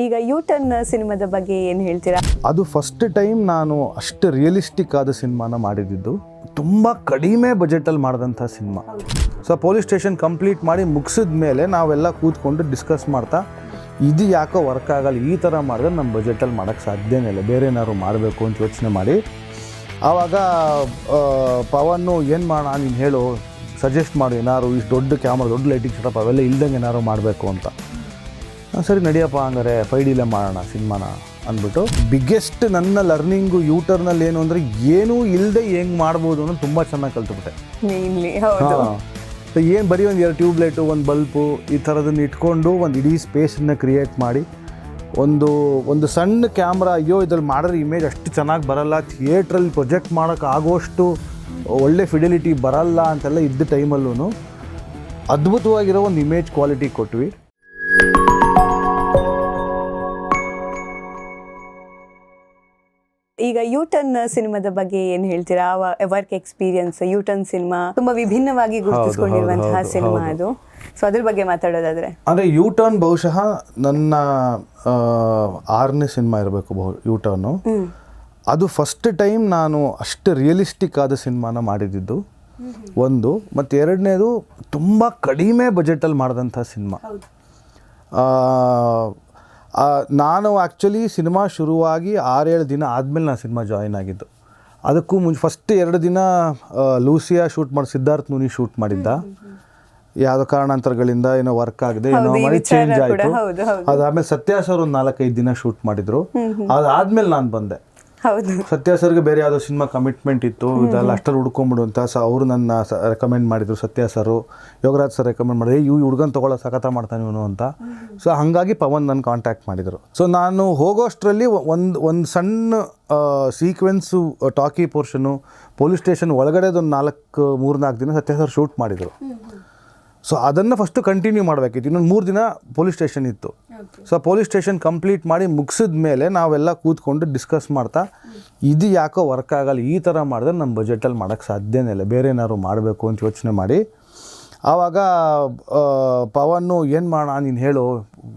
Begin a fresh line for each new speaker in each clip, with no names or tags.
ಈಗ ಯೂಟರ್ನ್ ಸಿನಿಮಾದ ಬಗ್ಗೆ ಏನು ಹೇಳ್ತೀರಾ?
ಅದು ಫಸ್ಟ್ ಟೈಮ್ ನಾನು ಅಷ್ಟು ರಿಯಲಿಸ್ಟಿಕ್ ಆದ ಸಿನಿಮಾನ ಮಾಡಿದ್ದು. ತುಂಬ ಕಡಿಮೆ ಬಜೆಟಲ್ಲಿ ಮಾಡಿದಂಥ cinema. So police station complete ಮಾಡಿ ಮುಗಿಸಿದ ಮೇಲೆ ನಾವೆಲ್ಲ ಕೂತ್ಕೊಂಡು ಡಿಸ್ಕಸ್ ಮಾಡ್ತಾ ಇದು ಯಾಕೋ ವರ್ಕ್ ಆಗಲ್ಲ, ಈ ಥರ ಮಾಡಿದ್ರೆ ನಮ್ಮ ಬಜೆಟಲ್ಲಿ ಮಾಡೋಕ್ಕೆ ಸಾಧ್ಯನೇ ಇಲ್ಲ, ಬೇರೆ ಏನಾದ್ರು ಮಾಡಬೇಕು ಅಂತ ಯೋಚನೆ ಮಾಡಿ ಆವಾಗ ಪವನ್ನು ಏನು ಮಾಡೋಣ ನೀನು ಹೇಳು, ಸಜೆಸ್ಟ್ ಮಾಡು, ಏನಾದ್ರು ಇಷ್ಟು ದೊಡ್ಡ ಕ್ಯಾಮ್ರಾ, ದೊಡ್ಡ ಲೈಟಿಂಗ್ ಸೆಟಪ್ ಅವೆಲ್ಲ ಇಲ್ದಂಗೆ ಏನಾದ್ರು ಮಾಡಬೇಕು ಅಂತ. ಸರಿ ನಡಿಯಪ್ಪ, ಹಂಗಾರೆ 5Dಲೇ ಮಾಡೋಣ ಸಿನಿಮಾನ ಅಂದ್ಬಿಟ್ಟು. ಬಿಗ್ಗೆಸ್ಟ್ ನನ್ನ ಲರ್ನಿಂಗು ಯೂಟರ್ನಲ್ಲಿ ಏನು ಅಂದರೆ ಏನೂ ಇಲ್ಲದೆ ಹೆಂಗೆ ಮಾಡ್ಬೋದು ಅನ್ನೋದು ತುಂಬ ಚೆನ್ನಾಗಿ ಕಲ್ತ್ಬಿಟ್ಟೆ. ಏನು ಬರೀ ಒಂದು 2 ಟ್ಯೂಬ್ಲೈಟು, ಒಂದು ಬಲ್ಪು, ಈ ಥರದನ್ನು ಇಟ್ಕೊಂಡು ಒಂದು ಇಡೀ ಸ್ಪೇಸನ್ನು ಕ್ರಿಯೇಟ್ ಮಾಡಿ ಒಂದು ಸಣ್ಣ ಕ್ಯಾಮ್ರಾ, ಅಯ್ಯೋ ಇದ್ರಲ್ಲಿ ಮಾಡಿದ್ರೆ ಇಮೇಜ್ ಅಷ್ಟು ಚೆನ್ನಾಗಿ ಬರಲ್ಲ, ಥಿಯೇಟ್ರಲ್ಲಿ ಪ್ರೊಜೆಕ್ಟ್ ಮಾಡೋಕ್ಕೆ ಆಗೋಷ್ಟು ಒಳ್ಳೆ ಫಿಡೆಲಿಟಿ ಬರಲ್ಲ ಅಂತೆಲ್ಲ ಇದ್ದ ಟೈಮಲ್ಲೂ ಅದ್ಭುತವಾಗಿರೋ ಒಂದು ಇಮೇಜ್ ಕ್ವಾಲಿಟಿ ಕೊಟ್ವಿ.
ಈಗ ಯೂಟರ್ನ್ ಸಿನಿಮಾದ ಬಗ್ಗೆ ಏನು ಹೇಳ್ತೀರಾ? ವರ್ಕ್ ಎಕ್ಸ್ಪೀರಿಯನ್ಸ್, ಯೂಟರ್ನ್ ಸಿನಿಮಾ ತುಂಬಾ ವಿಭಿನ್ನವಾಗಿ ಗುರುತಿಸಿಕೊಂಡಿರುವಂತಹ ಸಿನಿಮಾ ಅದು. ಸೊ ಅದ್ರ ಬಗ್ಗೆ ಮಾತಾಡೋದಾದ್ರೆ,
ಅಂದರೆ ಯೂಟರ್ನ್ ಬಹುಶಃ ನನ್ನ 6ನೇ ಸಿನಿಮಾ ಇರಬೇಕು ಯೂಟರ್ನು. ಅದು ಫಸ್ಟ್ ಟೈಮ್ ನಾನು ಅಷ್ಟು ರಿಯಲಿಸ್ಟಿಕ್ ಆದ ಸಿನಿಮಾನ ಮಾಡಿದ್ದು ಒಂದು. ಮತ್ತು ಎರಡನೇದು ತುಂಬ ಕಡಿಮೆ ಬಜೆಟಲ್ಲಿ ಮಾಡಿದಂಥ ಸಿನಿಮಾ. ನಾನು ಆ್ಯಕ್ಚುಲಿ ಸಿನಿಮಾ ಶುರುವಾಗಿ 6-7 ದಿನ ಆದಮೇಲೆ ನಾನು ಸಿನಿಮಾ ಜಾಯಿನ್ ಆಗಿದ್ದು. ಅದಕ್ಕೂ ಮುಂಚೆ ಫಸ್ಟ್ 2 ದಿನ ಲೂಸಿಯಾ ಶೂಟ್ ಮಾಡಿ ಸಿದ್ಧಾರ್ಥ್ ನೂನಿ ಶೂಟ್ ಮಾಡಿದ್ದ. ಯಾವುದೋ ಕಾರಣಾಂತರಗಳಿಂದ ಏನೋ ವರ್ಕ್ ಆಗದೆ ಏನೋ ಮಾಡಿ ಚೇಂಜ್ ಆಯಿತು. ಅದಾದಮೇಲೆ ಸತ್ಯ ಸರ್ ಒಂದು 4-5 ದಿನ ಶೂಟ್ ಮಾಡಿದರು. ಅದಾದಮೇಲೆ ನಾನು ಬಂದೆ. ಸತ್ಯ ಸರ್ಗೆ ಬೇರೆ ಯಾವುದೋ ಸಿನಿಮಾ ಕಮಿಟ್ಮೆಂಟ್ ಇತ್ತು, ಇದೆಲ್ಲ ಅಷ್ಟರಲ್ಲಿ ಹುಡ್ಕೊಂಬಿಡು ಅಂತ ಅವರು ನನ್ನ ರೆಕಮೆಂಡ್ ಮಾಡಿದರು. ಸತ್ಯ ಸರು, ಯೋಗರಾಜ್ ಸರ್ ರೆಕಮೆಂಡ್ ಮಾಡಿದ್ರು, ಈ ಹುಡುಗನ ತೊಗೊಳ್ಳೋ ಸಖತ ಮಾಡ್ತಾನೆ ಇವನು ಅಂತ. ಸೊ ಹಾಗಾಗಿ ಪವನ್ ನನ್ನ ಕಾಂಟ್ಯಾಕ್ಟ್ ಮಾಡಿದರು. ಸೊ ನಾನು ಹೋಗೋಷ್ಟರಲ್ಲಿ ಒಂದು ಸಣ್ಣ ಸೀಕ್ವೆನ್ಸು, ಟಾಕಿ ಪೋರ್ಷನು, ಪೊಲೀಸ್ ಸ್ಟೇಷನ್ ಒಳಗಡೆದೊಂದು 3-4 ದಿನ ಸತ್ಯ ಸರ್ ಶೂಟ್ ಮಾಡಿದರು. ಸೊ ಅದನ್ನು ಫಸ್ಟು ಕಂಟಿನ್ಯೂ ಮಾಡಬೇಕಿತ್ತು. ಇನ್ನೊಂದು 3 ದಿನ ಪೊಲೀಸ್ ಸ್ಟೇಷನ್ ಇತ್ತು. ಸೊ ಪೊಲೀಸ್ ಸ್ಟೇಷನ್ ಕಂಪ್ಲೀಟ್ ಮಾಡಿ ಮುಗಿಸಿದ ಮೇಲೆ ನಾವೆಲ್ಲ ಕೂತ್ಕೊಂಡು ಡಿಸ್ಕಸ್ ಮಾಡ್ತಾ ಇದು ಯಾಕೋ ವರ್ಕ್ ಆಗಲ್ಲ, ಈ ಥರ ಮಾಡಿದ್ರೆ ನಮ್ಮ ಬಜೆಟಲ್ಲಿ ಮಾಡೋಕ್ಕೆ ಸಾಧ್ಯನೇ ಇಲ್ಲ, ಬೇರೆ ಏನಾದ್ರು ಮಾಡಬೇಕು ಅಂತ ಯೋಚನೆ ಮಾಡಿ ಆವಾಗ ಪವನ್ನು ಏನು ಮಾಡೋಣ ನೀನು ಹೇಳು,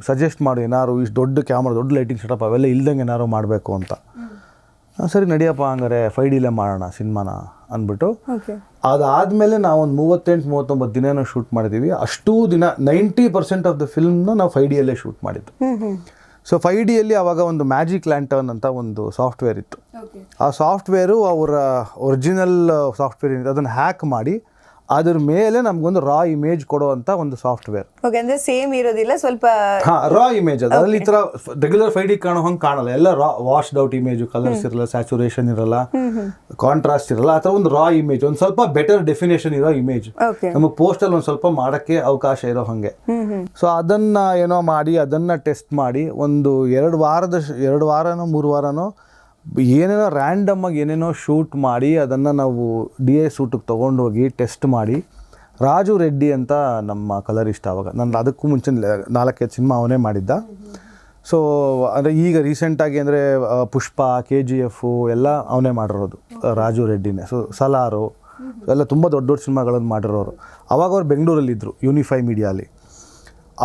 ಸಜೆಸ್ಟ್ ಮಾಡು, ಏನಾದ್ರು ಇಷ್ಟು ದೊಡ್ಡ ಕ್ಯಾಮ್ರಾ, ದೊಡ್ಡ ಲೈಟಿಂಗ್ ಸೆಟಪ್ ಅವೆಲ್ಲ ಇಲ್ದಂಗೆ ಏನಾದ್ರು ಮಾಡಬೇಕು ಅಂತ. ಸರಿ ನಡಿಯಪ್ಪ, ಹಂಗಾರೆ 5Dಲೇ ಮಾಡೋಣ ಸಿನಿಮಾನ ಅಂದ್ಬಿಟ್ಟು. ಅದಾದಮೇಲೆ ನಾವು ಒಂದು 38-39 ದಿನ ಶೂಟ್ ಮಾಡಿದ್ದೀವಿ. ಅಷ್ಟೂ ದಿನ 90% ಆಫ್ ದ ಫಿಲ್ಮ್ನ ನಾವು 5Dಯಲ್ಲೇ ಶೂಟ್ ಮಾಡಿದ್ದು. ಸೊ 5Dಯಲ್ಲಿ ಆವಾಗ ಒಂದು ಮ್ಯಾಜಿಕ್ ಲ್ಯಾಂಟರ್ನ್ ಅಂತ ಒಂದು ಸಾಫ್ಟ್ವೇರ್ ಇತ್ತು. ಆ ಸಾಫ್ಟ್ವೇರು ಅವರ ಒರಿಜಿನಲ್ ಸಾಫ್ಟ್ವೇರ್ ಏನಿದೆ ಅದನ್ನು ಹ್ಯಾಕ್ ಮಾಡಿ ಅದ್ರ ಮೇಲೆ ನಮಗೊಂದು ರಾ ಇಮೇಜ್ ಕೊಡುವಂಥ ಒಂದು ಸಾಫ್ಟ್ವೇರ್.
ಅಂದರೆ ಸೇಮ್ ಇರೋದಿಲ್ಲ, ಸ್ವಲ್ಪ
ರಾ ಇಮೇಜ್ ಅದು. ಅದರಲ್ಲಿ ಈ ಥರ ರೆಗ್ಯುಲರ್ 5D ಕಾಣೋ ಹಂಗೆ ಕಾಣಲ್ಲ, ಎಲ್ಲ ರಾ ವಾಶ್ಡ್ ಔಟ್ ಇಮೇಜು, ಕಲರ್ಸ್ ಇರಲ್ಲ, ಸ್ಯಾಚುರೇಷನ್ ಇರಲ್ಲ, ಕಾಂಟ್ರಾಸ್ಟ್ ಇರಲ್ಲ. ಆ ಥರ ಒಂದು ರಾ ಇಮೇಜ್, ಒಂದು ಸ್ವಲ್ಪ ಬೆಟರ್ ಡೆಫಿನೇಷನ್ ಇರೋ ಇಮೇಜ್, ನಮಗೆ ಪೋಸ್ಟಲ್ಲಿ ಒಂದು ಸ್ವಲ್ಪ ಮಾಡೋಕ್ಕೆ ಅವಕಾಶ ಇರೋ ಹಾಗೆ. ಸೊ ಅದನ್ನು ಏನೋ ಮಾಡಿ ಅದನ್ನು ಟೆಸ್ಟ್ ಮಾಡಿ ಒಂದು 2 ವಾರನೋ 3 ವಾರನೋ ಏನೇನೋ ರ್ಯಾಂಡಮ್ಮಾಗಿ ಏನೇನೋ ಶೂಟ್ ಮಾಡಿ ಅದನ್ನು ನಾವು DA ಶೂಟಿಗೆ ತೊಗೊಂಡೋಗಿ ಟೆಸ್ಟ್ ಮಾಡಿ. ರಾಜು ರೆಡ್ಡಿ ಅಂತ ನಮ್ಮ ಕಲರಿಸ್ಟ್. ಆವಾಗ ನಾನು ಅದಕ್ಕೂ ಮುಂಚೆ 4-5 ಸಿನಿಮಾ ಅವನೇ ಮಾಡಿದ್ದ. ಸೊ ಅಂದರೆ ಈಗ ರೀಸೆಂಟಾಗಿ ಅಂದರೆ ಪುಷ್ಪ, KGF ಎಲ್ಲ ಅವನೇ ಮಾಡಿರೋದು, ರಾಜು ರೆಡ್ಡಿನೇ. ಸೊ ಸಲಾರು ಎಲ್ಲ ತುಂಬ ದೊಡ್ಡ ಸಿನಿಮಾಗಳನ್ನು ಮಾಡಿರೋರು. ಅವಾಗ ಅವ್ರು ಬೆಂಗಳೂರಲ್ಲಿದ್ದರು, ಯೂನಿಫೈ ಮೀಡಿಯಾಲಿ.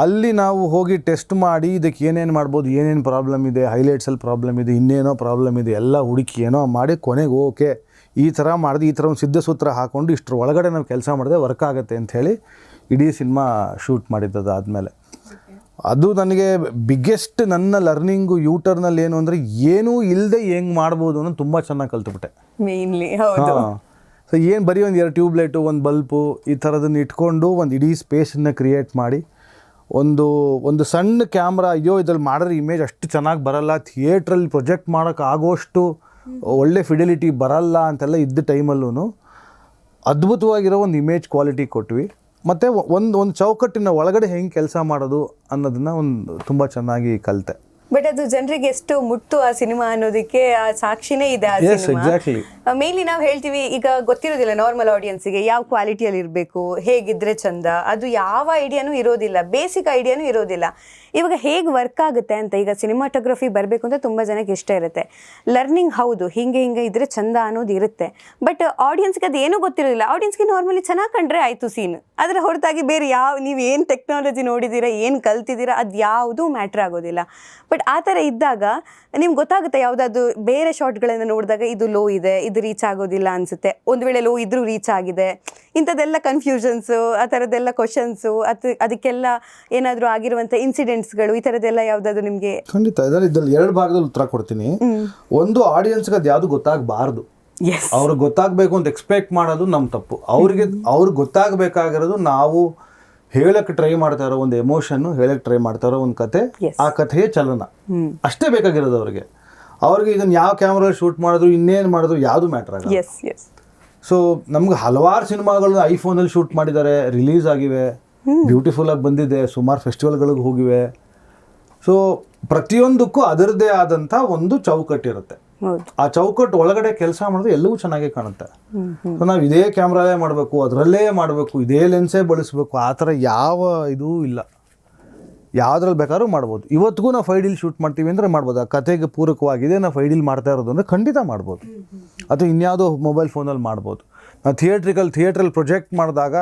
ಅಲ್ಲಿ ನಾವು ಹೋಗಿ ಟೆಸ್ಟ್ ಮಾಡಿ ಇದಕ್ಕೆ ಏನೇನು ಮಾಡ್ಬೋದು, ಏನೇನು ಪ್ರಾಬ್ಲಮ್ ಇದೆ, ಹೈಲೈಟ್ಸಲ್ಲಿ ಪ್ರಾಬ್ಲಮ್ ಇದೆ, ಇನ್ನೇನೋ ಪ್ರಾಬ್ಲಮ್ ಇದೆ, ಎಲ್ಲ ಹುಡುಕಿ ಏನೋ ಮಾಡಿ ಕೊನೆಗೆ ಓಕೆ ಈ ಥರ ಮಾಡಿದೆ, ಈ ಥರ ಒಂದು ಸಿದ್ಧ ಸೂತ್ರ ಹಾಕ್ಕೊಂಡು ಇಷ್ಟರ ಒಳಗಡೆ ನಾವು ಕೆಲಸ ಮಾಡಿದೆ ವರ್ಕ್ ಆಗುತ್ತೆ ಅಂಥೇಳಿ ಇಡೀ ಸಿನಿಮಾ ಶೂಟ್ ಮಾಡಿದ್ದದು. ಆದಮೇಲೆ ಅದು ನನಗೆ ಬಿಗ್ಗೆಸ್ಟ್ ನನ್ನ ಲರ್ನಿಂಗು ಯೂಟರ್ನಲ್ಲಿ ಏನು ಅಂದರೆ ಏನೂ ಇಲ್ಲದೆ ಹೆಂಗೆ ಮಾಡ್ಬೋದು ಅನ್ನೋದು ತುಂಬ ಚೆನ್ನಾಗಿ ಕಲ್ತ್ಬಿಟ್ಟೆ. ಸೊ ಏನು ಬರೀ ಒಂದು 2 ಟ್ಯೂಬ್ಲೈಟು, ಒಂದು ಬಲ್ಪು, ಈ ಥರದನ್ನು ಇಟ್ಕೊಂಡು ಒಂದು ಇಡೀ ಸ್ಪೇಸನ್ನು ಕ್ರಿಯೇಟ್ ಮಾಡಿ ಒಂದು ಸಣ್ಣ ಕ್ಯಾಮ್ರಾ, ಅಯ್ಯೋ ಇದ್ರಲ್ಲಿ ಮಾಡಿದ್ರೆ ಇಮೇಜ್ ಅಷ್ಟು ಚೆನ್ನಾಗಿ ಬರಲ್ಲ, ಥಿಯೇಟ್ರಲ್ಲಿ ಪ್ರೊಜೆಕ್ಟ್ ಮಾಡೋಕ್ಕೆ ಆಗೋಷ್ಟು ಒಳ್ಳೆ ಫಿಡೆಲಿಟಿ ಬರಲ್ಲ ಅಂತೆಲ್ಲ ಇದ್ದ ಟೈಮಲ್ಲೂ ಅದ್ಭುತವಾಗಿರೋ ಒಂದು ಇಮೇಜ್ ಕ್ವಾಲಿಟಿ ಕೊಟ್ವಿ. ಮತ್ತು ಒಂದು ಚೌಕಟ್ಟಿನ ಒಳಗಡೆ ಹೆಂಗೆ ಕೆಲಸ ಮಾಡೋದು ಅನ್ನೋದನ್ನು ತುಂಬ ಚೆನ್ನಾಗಿ ಕಲಿತೆ.
ಬಟ್ ಅದು ಜನರಿಗೆ ಎಷ್ಟು ಮುಟ್ಟು ಆ ಸಿನಿಮಾ ಅನ್ನೋದಕ್ಕೆ ಆ ಸಾಕ್ಷಿನೇ ಇದೆ ಆ ಸಿನಿಮಾ. ಮೇನ್ಲಿ ನಾವು ಹೇಳ್ತೀವಿ ಈಗ ಗೊತ್ತಿರೋದಿಲ್ಲ ನಾರ್ಮಲ್ ಆಡಿಯನ್ಸಿಗೆ ಯಾವ ಕ್ವಾಲಿಟಿಯಲ್ಲಿ ಇರಬೇಕು, ಹೇಗಿದ್ರೆ ಚಂದ, ಅದು ಯಾವ ಐಡಿಯಾನೂ ಇರೋದಿಲ್ಲ, ಬೇಸಿಕ್ ಐಡಿಯಾನೂ ಇರೋದಿಲ್ಲ. ಇವಾಗ ಹೇಗೆ ವರ್ಕ್ ಆಗುತ್ತೆ ಅಂತ, ಈಗ ಸಿನಿಮಾಟೋಗ್ರಫಿ ಬರಬೇಕು ಅಂತ ತುಂಬ ಜನಕ್ಕೆ ಇಷ್ಟ ಇರುತ್ತೆ, ಲರ್ನಿಂಗ್ ಹೌದು ಹಿಂಗೆ ಇದ್ರೆ ಚಂದ ಅನ್ನೋದು ಇರುತ್ತೆ. ಬಟ್ ಆಡಿಯನ್ಸ್ಗೆ ಅದು ಏನೂ ಗೊತ್ತಿರೋದಿಲ್ಲ. ಆಡಿಯನ್ಸ್ಗೆ ನಾರ್ಮಲಿ ಚೆನ್ನಾಗಿ ಕಂಡ್ರೆ ಆಯಿತು ಸೀನ್, ಅದರ ಹೊರತಾಗಿ ಬೇರೆ ನೀವು ಏನು ಟೆಕ್ನಾಲಜಿ ನೋಡಿದ್ದೀರಾ, ಏನು ಕಲ್ತಿದ್ದೀರಾ, ಅದು ಯಾವುದೂ ಮ್ಯಾಟ್ರ್ ಆಗೋದಿಲ್ಲ. ಬಟ್ ಆ ಥರ ಇದ್ದಾಗ ನಿಮ್ಗೆ ಗೊತ್ತಾಗುತ್ತೆ, ಯಾವುದಾದ್ರು ಬೇರೆ ಶಾರ್ಟ್ಗಳನ್ನು ನೋಡಿದಾಗ ಇದು ಲೋ ಇದೆ, ಇದು ರೀಚ್ ಆಗೋದಿಲ್ಲ ಅನಿಸುತ್ತೆ, ಒಂದು ವೇಳೆ ಲೋ ಇದ್ರೂ ರೀಚ್ ಆಗಿದೆ, ಇಂಥದ್ದೆಲ್ಲ ಕನ್ಫ್ಯೂಷನ್ಸು, ಆ ಥರದ್ದೆಲ್ಲ ಕ್ವಶನ್ಸು, ಅದಕ್ಕೆಲ್ಲ ಏನಾದರೂ ಆಗಿರುವಂಥ ಇನ್ಸಿಡೆಂಟ್ಸ್ಗಳು, ಈ ಥರದ್ದೆಲ್ಲ ಯಾವುದಾದ್ರು ನಿಮಗೆ?
ಖಂಡಿತ ಇದರಲ್ಲಿ 2 ಭಾಗದಲ್ಲಿ ಉತ್ತರ ಕೊಡ್ತೀನಿ. ಒಂದು, ಆಡಿಯನ್ಸ್ಗೆ ಅದು ಯಾವುದು ಗೊತ್ತಾಗಬಾರ್ದು, ಅವ್ರಿಗೆ ಗೊತ್ತಾಗಬೇಕು ಅಂತ ಎಕ್ಸ್ಪೆಕ್ಟ್ ಮಾಡೋದು ನಮ್ಮ ತಪ್ಪು. ಅವ್ರಿಗೆ ಗೊತ್ತಾಗಬೇಕಾಗಿರೋದು ನಾವು ಹೇಳಕ್ಕೆ ಟ್ರೈ ಮಾಡ್ತಾ ಇರೋ ಒಂದು ಎಮೋಷನ್ನು, ಹೇಳಕ್ಕೆ ಟ್ರೈ ಮಾಡ್ತಾ ಇರೋ ಒಂದು ಕತೆ, ಆ ಕಥೆಯೇ ಚಲನ, ಅಷ್ಟೇ ಬೇಕಾಗಿರೋದು ಅವ್ರಿಗೆ. ಅವ್ರಿಗೆ ಇದನ್ನು ಯಾವ ಕ್ಯಾಮ್ರಲ್ಲಿ ಶೂಟ್ ಮಾಡಿದ್ರು, ಇನ್ನೇನು ಮಾಡಿದ್ರು, ಯಾವುದು ಮ್ಯಾಟ್ರ್ ಆಗಲ್ಲ. ಸೊ ನಮ್ಗೆ ಹಲವಾರು ಸಿನಿಮಾಗಳು ಐಫೋನಲ್ಲಿ ಶೂಟ್ ಮಾಡಿದ್ದಾರೆ, ರಿಲೀಸ್ ಆಗಿವೆ, ಬ್ಯೂಟಿಫುಲ್ ಆಗಿ ಬಂದಿದೆ, ಸುಮಾರು ಫೆಸ್ಟಿವಲ್ಗಳಿಗೆ ಹೋಗಿವೆ. ಸೊ ಪ್ರತಿಯೊಂದಕ್ಕೂ ಅದರದ್ದೇ ಆದಂಥ ಒಂದು ಚೌಕಟ್ಟಿರುತ್ತೆ. ಆ ಚೌಕಟ್ಟು ಒಳಗಡೆ ಕೆಲಸ ಮಾಡಿದ್ರೆ ಎಲ್ಲವೂ ಚೆನ್ನಾಗೇ ಕಾಣುತ್ತೆ. ಸೊ ನಾವು ಇದೇ ಕ್ಯಾಮ್ರಲ್ಲೇ ಮಾಡಬೇಕು, ಅದರಲ್ಲೇ ಮಾಡಬೇಕು, ಇದೇ ಲೆನ್ಸೇ ಬಳಸಬೇಕು, ಆ ಥರ ಯಾವ ಇದೂ ಇಲ್ಲ. ಯಾವುದ್ರಲ್ಲಿ ಬೇಕಾದ್ರೂ ಮಾಡ್ಬೋದು. ಇವತ್ತಿಗೂ ನಾವು 5D ಶೂಟ್ ಮಾಡ್ತೀವಿ ಅಂದರೆ ಮಾಡ್ಬೋದು. ಆ ಕತೆಗೆ ಪೂರಕವಾಗಿದೆ ನಾವು 5D ಮಾಡ್ತಾ ಇರೋದು ಅಂದರೆ ಖಂಡಿತ ಮಾಡ್ಬೋದು. ಅಥವಾ ಇನ್ಯಾವುದೋ ಮೊಬೈಲ್ ಫೋನಲ್ಲಿ ಮಾಡ್ಬೋದು. ನಾವು ಥಿಯೇಟ್ರಲ್ಲಿ ಪ್ರೊಜೆಕ್ಟ್ ಮಾಡಿದಾಗ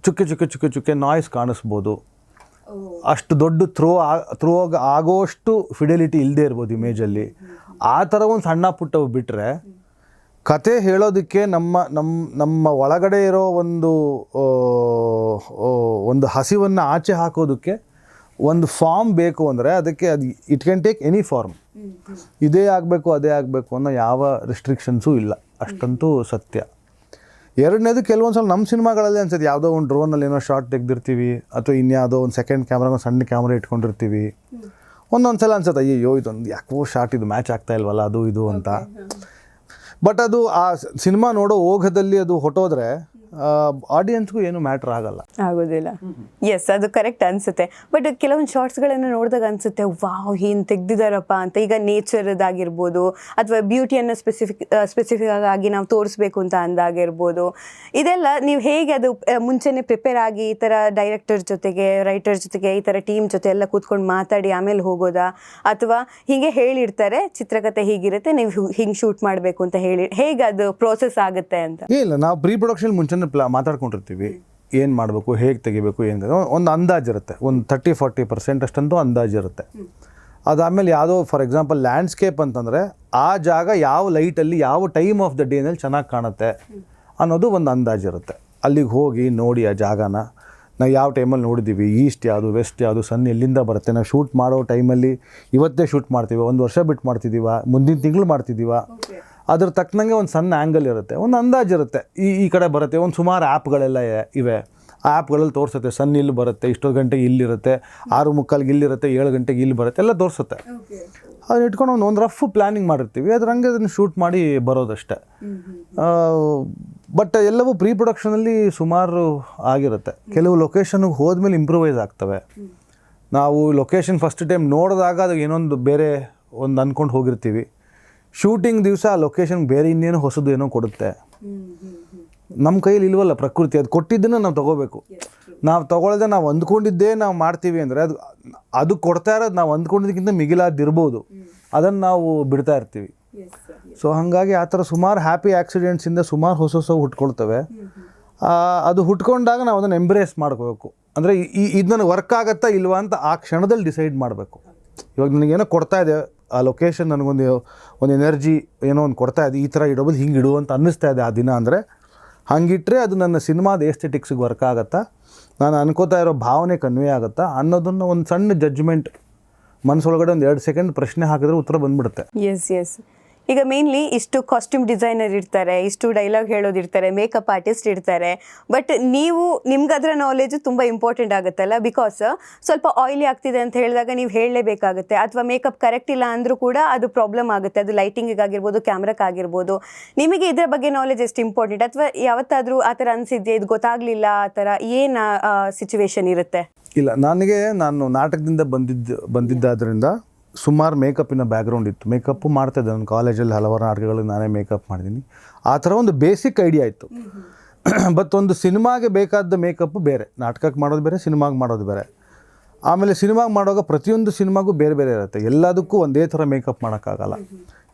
ಚುಕ್ಕೆ ನಾಯ್ಸ್ ಕಾಣಿಸ್ಬೋದು. ಅಷ್ಟು ದೊಡ್ಡ ಥ್ರೋ ಆಗೋಷ್ಟು ಫಿಡೆಲಿಟಿ ಇಲ್ಲದೆ ಇರ್ಬೋದು ಇಮೇಜಲ್ಲಿ. ಆ ಥರ ಒಂದು ಸಣ್ಣ ಪುಟ್ಟವು ಬಿಟ್ಟರೆ ಕತೆ ಹೇಳೋದಕ್ಕೆ ನಮ್ಮ ಒಳಗಡೆ ಇರೋ ಒಂದು ಹಸಿವನ್ನು ಆಚೆ ಹಾಕೋದಕ್ಕೆ ಒಂದು ಫಾರ್ಮ್ ಬೇಕು ಅಂದರೆ ಅದಕ್ಕೆ it can take any form. ಇದೇ ಆಗಬೇಕು ಅದೇ ಆಗಬೇಕು ಅನ್ನೋ ಯಾವ ರೆಸ್ಟ್ರಿಕ್ಷನ್ಸೂ ಇಲ್ಲ, ಅಷ್ಟಂತೂ ಸತ್ಯ. ಎರಡನೇದು, ಕೆಲವೊಂದು ಸಲ ನಮ್ಮ ಸಿನಿಮಾಗಳಲ್ಲಿ ಅನ್ಸುತ್ತೆ, ಯಾವುದೋ ಒಂದು ಡ್ರೋನಲ್ಲಿ ಏನೋ ಶಾರ್ಟ್ ತೆಗೆದಿರ್ತೀವಿ, ಅಥವಾ ಇನ್ಯಾವುದೋ ಒಂದು ಸೆಕೆಂಡ್ ಕ್ಯಾಮ್ರಾಗ ಒಂದು ಸಣ್ಣ ಕ್ಯಾಮ್ರಾ ಇಟ್ಕೊಂಡಿರ್ತೀವಿ. ಒಂದೊಂದು ಸಲ ಅನ್ಸುತ್ತೆ, ಅಯ್ಯೋ ಇದೊಂದು ಯಾಕೋ ಶಾರ್ಟ್ ಇದು ಮ್ಯಾಚ್ ಆಗ್ತಾ ಇಲ್ವಲ್ಲ ಅದು ಇದು ಅಂತ. ಬಟ್ ಅದು ಆ ಸಿನಿಮಾ ನೋಡೋ ಓಘದಲ್ಲಿ ಅದು ಹೊಟ್ಟೋದ್ರೆ ಆಡಿಯನ್ಸ್ಗೂ ಏನು ಮ್ಯಾಟ್ರ್
ಆಗೋದಿಲ್ಲ. ಎಸ್, ಅದು ಕರೆಕ್ಟ್ ಅನಿಸುತ್ತೆ. ಬಟ್ ಕೆಲವೊಂದು ಶಾರ್ಟ್ಸ್ಗಳನ್ನು ನೋಡಿದಾಗ ಅನಿಸುತ್ತೆ, ವಾವ್ ಏನು ತೆಗ್ದಿದ್ದಾರಪ್ಪ ಅಂತ. ಈಗ ನೇಚರ್ದಾಗಿರ್ಬೋದು, ಅಥವಾ ಬ್ಯೂಟಿಯನ್ನು ಸ್ಪೆಸಿಫಿಕ್ ಆಗಿ ನಾವು ತೋರಿಸ್ಬೇಕು ಅಂತ ಅಂದಾಗಿರ್ಬೋದು. ಇದೆಲ್ಲ ನೀವು ಹೇಗೆ ಅದು ಮುಂಚೆನೇ ಪ್ರಿಪೇರ್ ಆಗಿ ಈ ಥರ ಡೈರೆಕ್ಟರ್ ಜೊತೆಗೆ, ರೈಟರ್ ಜೊತೆಗೆ, ಈ ಥರ ಟೀಮ್ ಜೊತೆ ಎಲ್ಲ ಕೂತ್ಕೊಂಡು ಮಾತಾಡಿ ಆಮೇಲೆ ಹೋಗೋದಾ, ಅಥವಾ ಹೀಗೆ ಹೇಳಿರ್ತಾರೆ ಚಿತ್ರಕಥೆ ಹೀಗಿರುತ್ತೆ, ನೀವು ಹಿಂಗೆ ಶೂಟ್ ಮಾಡಬೇಕು ಅಂತ ಹೇಗೆ ಅದು ಪ್ರೋಸೆಸ್ ಆಗುತ್ತೆ ಅಂತ?
ಇಲ್ಲ, ನಾವು ಪ್ರೀ ಪ್ರೊಡಕ್ಷನ್ ಮುಂಚೆ ಮಾತಾಡ್ಕೊಂಡಿರ್ತೀವಿ, ಏನು ಮಾಡಬೇಕು, ಹೇಗೆ ತೆಗಿಬೇಕು, ಏನು ಒಂದು ಅಂದಾಜಿರುತ್ತೆ. ಒಂದು 30-40% ಅಷ್ಟಂತೂ ಅಂದಾಜಿರುತ್ತೆ. ಅದಾದಮೇಲೆ ಯಾವುದೋ ಫಾರ್ ಎಕ್ಸಾಂಪಲ್ ಲ್ಯಾಂಡ್ಸ್ಕೇಪ್ ಅಂತಂದರೆ ಆ ಜಾಗ ಯಾವ ಲೈಟಲ್ಲಿ ಯಾವ ಟೈಮ್ ಆಫ್ ದ ಡೇನಲ್ಲಿ ಚೆನ್ನಾಗಿ ಕಾಣುತ್ತೆ ಅನ್ನೋದು ಒಂದು ಅಂದಾಜಿರುತ್ತೆ. ಅಲ್ಲಿಗೆ ಹೋಗಿ ನೋಡಿ ಆ ಜಾಗನ ನಾವು ಯಾವ ಟೈಮಲ್ಲಿ ನೋಡಿದ್ದೀವಿ, ಈಸ್ಟ್ ಯಾವುದು, ವೆಸ್ಟ್ ಯಾವುದು, ಸನ್ ಎಲ್ಲಿಂದ ಬರುತ್ತೆ, ನಾವು ಶೂಟ್ ಮಾಡೋ ಟೈಮಲ್ಲಿ ಇವತ್ತೇ ಶೂಟ್ ಮಾಡ್ತೀವಿ, ಒಂದು ವರ್ಷ ಬಿಟ್ಟು ಮಾಡ್ತಿದ್ದೀವ, ಮುಂದಿನ ತಿಂಗಳು ಮಾಡ್ತಿದ್ದೀವ, ಅದ್ರ ತಕ್ಕನಂಗೆ ಒಂದು ಸಣ್ಣ ಆ್ಯಂಗಲ್ ಇರುತ್ತೆ, ಒಂದು ಅಂದಾಜಿರುತ್ತೆ. ಈ ಕಡೆ ಬರುತ್ತೆ. ಒಂದು ಸುಮಾರು ಆ್ಯಪ್ಗಳೆಲ್ಲ ಇವೆ. ಆ ಆ್ಯಪ್ಗಳಲ್ಲಿ ತೋರಿಸುತ್ತೆ, ಸನ್ ಇಲ್ಲಿ ಬರುತ್ತೆ, ಇಷ್ಟೊಂದು ಗಂಟೆಗೆ ಇಲ್ಲಿರುತ್ತೆ, 6:45 ಇಲ್ಲಿರುತ್ತೆ, 7 ಗಂಟೆಗೆ ಇಲ್ಲಿ ಬರುತ್ತೆ, ಎಲ್ಲ ತೋರಿಸುತ್ತೆ. ಅದನ್ನ ಇಟ್ಕೊಂಡು ಒಂದು ರಫ್ ಪ್ಲ್ಯಾನಿಂಗ್ ಮಾಡಿರ್ತೀವಿ, ಹಂಗೆ ಅದನ್ನು ಶೂಟ್ ಮಾಡಿ ಬರೋದಷ್ಟೇ. ಬಟ್ ಎಲ್ಲವೂ ಪ್ರೀ ಪ್ರೊಡಕ್ಷನಲ್ಲಿ ಸುಮಾರು ಆಗಿರುತ್ತೆ. ಕೆಲವು ಲೊಕೇಶನ್ಗೆ ಹೋದ್ಮೇಲೆ ಇಂಪ್ರೂವೈಸ್ ಆಗ್ತವೆ. ನಾವು ಲೊಕೇಶನ್ ಫಸ್ಟ್ ಟೈಮ್ ನೋಡಿದಾಗ ಅದು ಏನೊಂದು ಬೇರೆ ಒಂದು ಅಂದ್ಕೊಂಡು ಹೋಗಿರ್ತೀವಿ. ಶೂಟಿಂಗ್ ದಿವಸ ಆ ಲೊಕೇಶನ್ಗೆ ಬೇರೆ ಇನ್ನೇನು ಹೊಸದು ಏನೋ ಕೊಡುತ್ತೆ. ನಮ್ಮ ಕೈಯಲ್ಲಿ ಇಲ್ವಲ್ಲ ಪ್ರಕೃತಿ, ಅದು ಕೊಟ್ಟಿದ್ದನ್ನು ನಾವು ತೊಗೋಬೇಕು. ನಾವು ತೊಗೊಳ್ದೆ ನಾವು ಅಂದ್ಕೊಂಡಿದ್ದೇ ನಾವು ಮಾಡ್ತೀವಿ ಅಂದರೆ ಅದು ಕೊಡ್ತಾ ಇರೋದು ನಾವು ಅಂದ್ಕೊಂಡಿದ್ದಕ್ಕಿಂತ ಮಿಗಿಲಾದಿರ್ಬೋದು, ಅದನ್ನು ನಾವು ಬಿಡ್ತಾ ಇರ್ತೀವಿ. ಸೊ ಹಾಗಾಗಿ ಆ ಥರ ಸುಮಾರು ಹ್ಯಾಪಿ ಆ್ಯಕ್ಸಿಡೆಂಟ್ಸಿಂದ ಸುಮಾರು ಹೊಸ ಹುಟ್ಕೊಳ್ತವೆ. ಅದು ಹುಟ್ಕೊಂಡಾಗ ನಾವು ಅದನ್ನು ಎಂಬ್ರೇಸ್ ಮಾಡ್ಕೋಬೇಕು. ಅಂದರೆ ಇದು ನನಗೆ ವರ್ಕ್ ಆಗುತ್ತಾ ಇಲ್ವಾ ಅಂತ ಆ ಕ್ಷಣದಲ್ಲಿ ಡಿಸೈಡ್ ಮಾಡಬೇಕು. ಇವಾಗ ನನಗೇನೋ ಕೊಡ್ತಾ ಇದೆ, ಆ ಲೊಕೇಶನ್ ನನಗೊಂದು ಎನರ್ಜಿ ಏನೋ ಒಂದು ಕೊಡ್ತಾ ಇದೆ, ಈ ಥರ ಇಡೋದು ಹಿಂಗೆ ಇಡು ಅಂತ ಅನ್ನಿಸ್ತಾ ಇದೆ ಆ ದಿನ ಅಂದರೆ, ಹಂಗಿಟ್ರೆ ಅದು ನನ್ನ ಸಿನಿಮಾದ ಎಸ್ಥೆಟಿಕ್ಸಿಗೆ ವರ್ಕ್ ಆಗುತ್ತಾ, ನಾನು ಅನ್ಕೋತಾ ಇರೋ ಭಾವನೆ ಕನ್ವೆ ಆಗುತ್ತಾ ಅನ್ನೋದನ್ನು ಒಂದು ಸಣ್ಣ ಜಡ್ಜ್ಮೆಂಟ್ ಮನಸ್ಸೊಳಗಡೆ ಒಂದು 2 ಸೆಕೆಂಡ್ ಪ್ರಶ್ನೆ ಹಾಕಿದ್ರೆ ಉತ್ತರ ಬಂದ್ಬಿಡುತ್ತೆ.
ಎಸ್. ಈಗ ಮೇನ್ಲಿ ಇಷ್ಟು ಕಾಸ್ಟ್ಯೂಮ್ ಡಿಸೈನರ್ ಇರ್ತಾರೆ, ಇಷ್ಟು ಡೈಲಾಗ್ ಹೇಳೋದಿರ್ತಾರೆ, ಮೇಕಪ್ ಆರ್ಟಿಸ್ಟ್ ಇರ್ತಾರೆ. ಬಟ್ ನಿಮ್ಗೆ ಅದರ ನಾಲೆಜು ತುಂಬ ಇಂಪಾರ್ಟೆಂಟ್ ಆಗುತ್ತಲ್ಲ, ಬಿಕಾಸ್ ಸ್ವಲ್ಪ ಆಯಿಲಿ ಆಗ್ತಿದೆ ಅಂತ ಹೇಳಿದಾಗ ನೀವು ಹೇಳಲೇಬೇಕಾಗುತ್ತೆ. ಅಥವಾ ಮೇಕಪ್ ಕರೆಕ್ಟ್ ಇಲ್ಲ ಅಂದರೂ ಕೂಡ ಅದು ಪ್ರಾಬ್ಲಮ್ ಆಗುತ್ತೆ, ಅದು ಲೈಟಿಂಗಿಗಾಗಿರ್ಬೋದು, ಕ್ಯಾಮ್ರಕ್ಕಾಗಿರ್ಬೋದು. ನಿಮಗೆ ಇದರ ಬಗ್ಗೆ ನಾಲೆಜ್ ಎಷ್ಟು ಇಂಪಾರ್ಟೆಂಟ್? ಅಥವಾ ಯಾವತ್ತಾದರೂ ಆ ಥರ ಅನಿಸಿದ್ಯಾ, ಇದು ಗೊತ್ತಾಗಲಿಲ್ಲ, ಆ ಥರ ಏನು ಸಿಚುವೇಶನ್ ಇರುತ್ತೆ?
ಇಲ್ಲ, ನಾನು ನಾಟಕದಿಂದ ಬಂದಿದ್ದಾದ್ರಿಂದ ಸುಮಾರು ಮೇಕಪ್ಪಿನ ಬ್ಯಾಕ್ಗ್ರೌಂಡ್ ಇತ್ತು. ಮೇಕಪ್ಪು ಮಾಡ್ತಾಯಿದ್ದೆ ನಾನು ಕಾಲೇಜಲ್ಲಿ ಹಲವಾರು ನಾಟಕಗಳಿಗೆ ನಾನೇ ಮೇಕಪ್ ಮಾಡಿದ್ದೀನಿ. ಆ ಥರ ಒಂದು ಬೇಸಿಕ್ ಐಡಿಯಾ ಇತ್ತು. ಬಟ್ ಒಂದು ಸಿನಿಮಾಗೆ ಬೇಕಾದ ಮೇಕಪ್ಪು ಬೇರೆ, ನಾಟಕಕ್ಕೆ ಮಾಡೋದು ಬೇರೆ, ಸಿನಿಮಾಗೆ ಮಾಡೋದು ಬೇರೆ. ಆಮೇಲೆ ಸಿನಿಮಾಗೆ ಮಾಡುವಾಗ ಪ್ರತಿಯೊಂದು ಸಿನಿಮಾಗೂ ಬೇರೆ ಬೇರೆ ಇರುತ್ತೆ, ಎಲ್ಲದಕ್ಕೂ ಒಂದೇ ಥರ ಮೇಕಪ್ ಮಾಡೋಕ್ಕಾಗಲ್ಲ.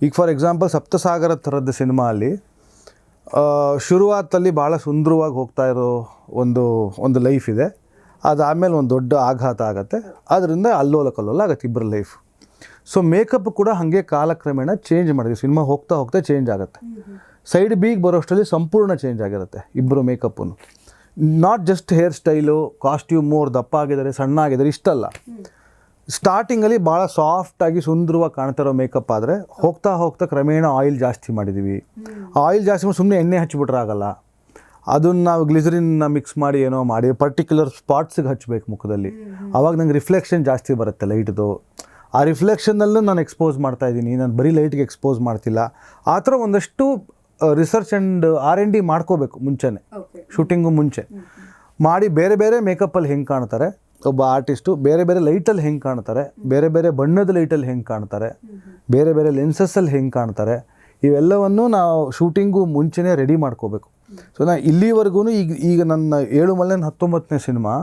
ಈಗ ಫಾರ್ ಎಕ್ಸಾಂಪಲ್ ಸಪ್ತಸಾಗರ ಥರದ್ದು ಸಿನಿಮಾ ಅಲ್ಲಿ ಶುರುವಾತಲ್ಲಿ ಭಾಳ ಸುಂದರವಾಗಿ ಹೋಗ್ತಾ ಇರೋ ಒಂದು ಲೈಫ್ ಇದೆ. ಅದಾದಮೇಲೆ ಒಂದು ದೊಡ್ಡ ಆಘಾತ ಆಗುತ್ತೆ, ಅದರಿಂದ ಅಲ್ಲೋಲ ಕಲ್ಲೋಲ ಆಗುತ್ತೆ ಇಬ್ಬರ ಲೈಫ್. ಸೊ ಮೇಕಪ್ ಕೂಡ ಹಾಗೆ ಕಾಲಕ್ರಮೇಣ ಚೇಂಜ್ ಮಾಡಿದ್ವಿ. ಸಿನಿಮಾ ಹೋಗ್ತಾ ಹೋಗ್ತಾ ಚೇಂಜ್ ಆಗುತ್ತೆ. ಸೈಡ್ ಬಿಗೆ ಬರೋಷ್ಟರಲ್ಲಿ ಸಂಪೂರ್ಣ ಚೇಂಜ್ ಆಗಿರುತ್ತೆ ಇಬ್ಬರು makeup. Not just hair style, costume, ಅವ್ರು ದಪ್ಪ ಆಗಿದ್ದಾರೆ, ಸಣ್ಣ ಆಗಿದ್ದಾರೆ, ಇಷ್ಟಲ್ಲ. ಸ್ಟಾರ್ಟಿಂಗಲ್ಲಿ ಭಾಳ ಸಾಫ್ಟಾಗಿ ಸುಂದರವಾಗಿ ಕಾಣ್ತಿರೋ ಮೇಕಪ್ ಆದರೆ ಹೋಗ್ತಾ ಹೋಗ್ತಾ ಕ್ರಮೇಣ ಆಯಿಲ್ ಜಾಸ್ತಿ ಮಾಡಿದ್ದೀವಿ. ಆಯಿಲ್ ಜಾಸ್ತಿ ಮಾಡಿ ಸುಮ್ಮನೆ ಎಣ್ಣೆ ಹಚ್ಚಿಬಿಟ್ರೆ ಆಗಲ್ಲ. ಅದನ್ನು ನಾವು ಗ್ಲಿಸರಿನ್ನ ಮಿಕ್ಸ್ ಮಾಡಿ ಏನೋ ಮಾಡಿ ಪರ್ಟಿಕ್ಯುಲರ್ ಸ್ಪಾಟ್ಸಿಗೆ ಹಚ್ಚಬೇಕು ಮುಖದಲ್ಲಿ. ಆವಾಗ ನಂಗೆ ರಿಫ್ಲೆಕ್ಷನ್ ಜಾಸ್ತಿ ಬರುತ್ತೆ ಲೈಟ್ದು. ಆ ರಿಫ್ಲೆಕ್ಷನ್ನಲ್ಲೂ ನಾನು ಎಕ್ಸ್ಪೋಸ್ ಮಾಡ್ತಾಯಿದ್ದೀನಿ, ನಾನು ಬರೀ ಲೈಟ್ಗೆ ಎಕ್ಸ್ಪೋಸ್ ಮಾಡ್ತಿಲ್ಲ. ಆ ಥರ ಒಂದಷ್ಟು ರಿಸರ್ಚ್ ಆ್ಯಂಡ್ R&D ಮಾಡ್ಕೋಬೇಕು ಮುಂಚೆನೇ, ಶೂಟಿಂಗು ಮುಂಚೆ ಮಾಡಿ. ಬೇರೆ ಬೇರೆ ಮೇಕಪ್ಪಲ್ಲಿ ಹೆಂಗೆ ಕಾಣ್ತಾರೆ ಒಬ್ಬ ಆರ್ಟಿಸ್ಟು, ಬೇರೆ ಬೇರೆ ಲೈಟಲ್ಲಿ ಹೆಂಗೆ ಕಾಣ್ತಾರೆ, ಬೇರೆ ಬೇರೆ ಬಣ್ಣದ ಲೈಟಲ್ಲಿ ಹೆಂಗೆ ಕಾಣ್ತಾರೆ, ಬೇರೆ ಬೇರೆ ಲೆನ್ಸಸ್ಸಲ್ಲಿ ಹೆಂಗೆ ಕಾಣ್ತಾರೆ, ಇವೆಲ್ಲವನ್ನು ನಾವು ಶೂಟಿಂಗು ಮುಂಚೆನೇ ರೆಡಿ ಮಾಡ್ಕೋಬೇಕು. ಸೊ ನಾನು ಇಲ್ಲಿವರೆಗೂ ಈಗ ನನ್ನ 7 ಮಲೆ 19ನೇ ಸಿನಿಮಾ,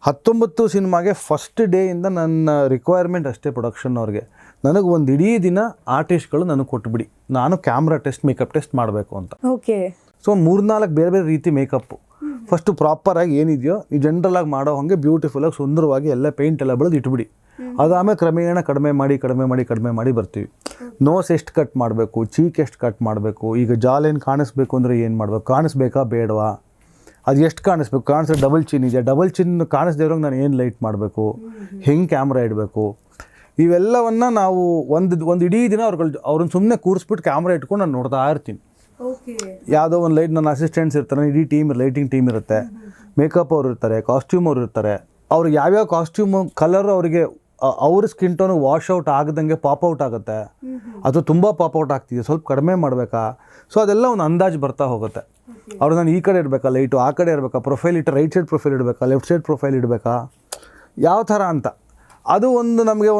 19 ಸಿನಿಮಾಗೆ ಫಸ್ಟ್ ಡೇಯಿಂದ ನನ್ನ ರಿಕ್ವೈರ್ಮೆಂಟ್ ಅಷ್ಟೇ ಪ್ರೊಡಕ್ಷನ್ನವ್ರಿಗೆ, ನನಗೆ ಒಂದು ಇಡೀ ದಿನ ಆರ್ಟಿಸ್ಟ್ಗಳು ನನಗೆ ಕೊಟ್ಬಿಡಿ, ನಾನು ಕ್ಯಾಮ್ರಾ ಟೆಸ್ಟ್, ಮೇಕಪ್ ಟೆಸ್ಟ್ ಮಾಡಬೇಕು ಅಂತ.
ಓಕೆ.
ಸೊ 3-4 ಬೇರೆ ಬೇರೆ ರೀತಿ ಮೇಕಪ್ಪು. ಫಸ್ಟು ಪ್ರಾಪರಾಗಿ ಏನಿದೆಯೋ ಈ ಜನರಲಾಗಿ ಮಾಡೋ ಹಾಗೆ ಬ್ಯೂಟಿಫುಲ್ಲಾಗಿ ಸುಂದರವಾಗಿ ಎಲ್ಲ ಪೇಂಟ್ ಎಲ್ಲ ಬೆಳೆದು ಇಟ್ಬಿಡಿ. ಅದಾದಮೇಲೆ ಕ್ರಮೇಣ ಕಡಿಮೆ ಮಾಡಿ ಬರ್ತೀವಿ. ನೋಸ್ ಎಷ್ಟು ಕಟ್ ಮಾಡಬೇಕು, ಚೀಕ್ ಎಷ್ಟು ಕಟ್ ಮಾಡಬೇಕು, ಈಗ ಜಾಲೇನು ಕಾಣಿಸ್ಬೇಕು ಅಂದರೆ ಏನು ಮಾಡಬೇಕು, ಕಾಣಿಸ್ಬೇಕಾ ಬೇಡವಾ, ಅದು ಎಷ್ಟು ಕಾಣಿಸ್ಬೇಕು, ಕಾಣಿಸಿದ್ರೆ ಡಬಲ್ ಚಿನ್ ಇದೆ, ಡಬಲ್ ಚಿನ್ ಕಾಣಿಸ್ದೇ ಇರೋಂಗೆ ನಾನು ಏನು ಲೈಟ್ ಮಾಡಬೇಕು, ಹೆಂಗೆ ಕ್ಯಾಮ್ರಾ ಇಡಬೇಕು, ಇವೆಲ್ಲವನ್ನು ನಾವು ಒಂದು ಇಡೀ ದಿನ ಅವ್ರನ್ನ ಸುಮ್ಮನೆ ಕೂರಿಸ್ಬಿಟ್ಟು ಕ್ಯಾಮ್ರಾ ಇಟ್ಕೊಂಡು ನಾನು ನೋಡ್ತಾ ಇರ್ತೀನಿ. ಯಾವುದೋ ಒಂದು ಲೈಟ್, ನನ್ನ ಅಸಿಸ್ಟೆಂಟ್ಸ್ ಇರ್ತಾರೆ, ಇಡೀ ಲೈಟಿಂಗ್ ಟೀಮ್ ಇರುತ್ತೆ, ಮೇಕಪ್ ಅವ್ರು ಇರ್ತಾರೆ, ಕಾಸ್ಟ್ಯೂಮ್ ಅವ್ರು ಇರ್ತಾರೆ. ಅವ್ರಿಗೆ ಯಾವ್ಯಾವ ಕಾಸ್ಟ್ಯೂಮು ಕಲರ್ ಅವರಿಗೆ ಅವ್ರ ಸ್ಕಿನ್ ಟೋನಿಗೆ ವಾಶ್ ಔಟ್ ಆಗದಂಗೆ ಪಾಪ್ಔಟ್ ಆಗುತ್ತೆ, ಅದು ತುಂಬ ಪಾಪ್ಔಟ್ ಆಗ್ತಿದೆ, ಸ್ವಲ್ಪ ಕಡಿಮೆ ಮಾಡಬೇಕಾ. ಸೊ ಅದೆಲ್ಲ ಒಂದು ಅಂದಾಜು ಬರ್ತಾ ಹೋಗುತ್ತೆ. ಅವ್ರು ನಾನು ಈ ಕಡೆ ಇಡಬೇಕಾ ಲೈಟು, ಆ ಕಡೆ ಇರಬೇಕಾ, ಪ್ರೊಫೈಲ್ ಇಟ್ಟು ರೈಟ್ ಸೈಡ್ ಪ್ರೊಫೈಲ್ ಇಡಬೇಕಾ, ಲೆಫ್ಟ್ ಸೈಡ್ ಪ್ರೊಫೈಲ್ ಇಡಬೇಕಾ, ಯಾವ ಥರ ಅಂತ. ಅದು ಒಂದು ನಮಗೆ